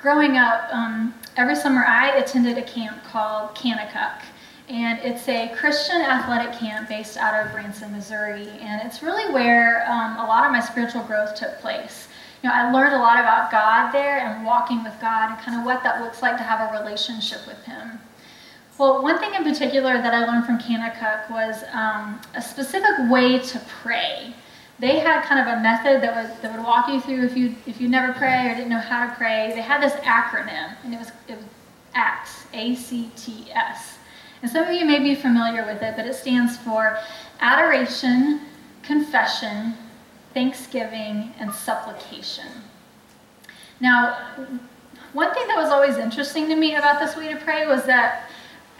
growing up, every summer I attended a camp called Kanakuk. And it's a Christian athletic camp based out of Branson, Missouri. And it's really where a lot of my spiritual growth took place. You know, I learned a lot about God there and walking with God and kind of what that looks like to have a relationship with Him. Well, one thing in particular that I learned from Kanakuk was a specific way to pray. They had kind of a method that would walk you through if you never pray or didn't know how to pray. They had this acronym, and it was ACTS, A-C-T-S. And some of you may be familiar with it, but it stands for Adoration, Confession, Thanksgiving, and Supplication. Now, one thing that was always interesting to me about this way to pray was that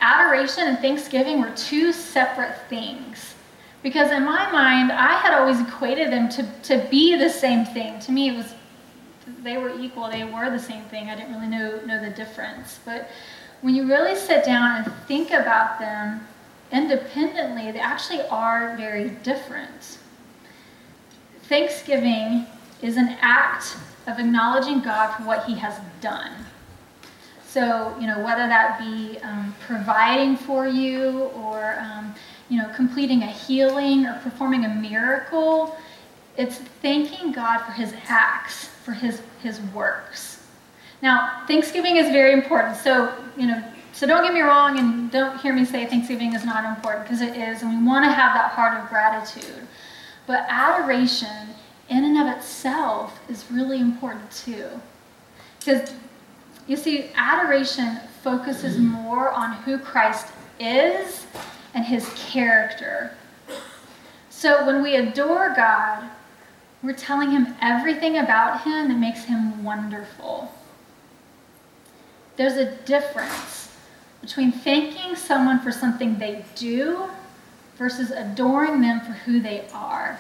adoration and thanksgiving were two separate things. Because in my mind, I had always equated them to be the same thing. To me, they were equal, they were the same thing. I didn't really know the difference. But when you really sit down and think about them independently, they actually are very different. Thanksgiving is an act of acknowledging God for what He has done. So, you know, whether that be providing for you or, you know, completing a healing or performing a miracle, it's thanking God for His acts, for His works. Now, Thanksgiving is very important. So, you know, so don't get me wrong and don't hear me say Thanksgiving is not important, because it is, and we want to have that heart of gratitude. But adoration in and of itself is really important too. Because you see, adoration focuses more on who Christ is and His character. So when we adore God, we're telling Him everything about Him that makes Him wonderful. There's a difference between thanking someone for something they do versus adoring them for who they are.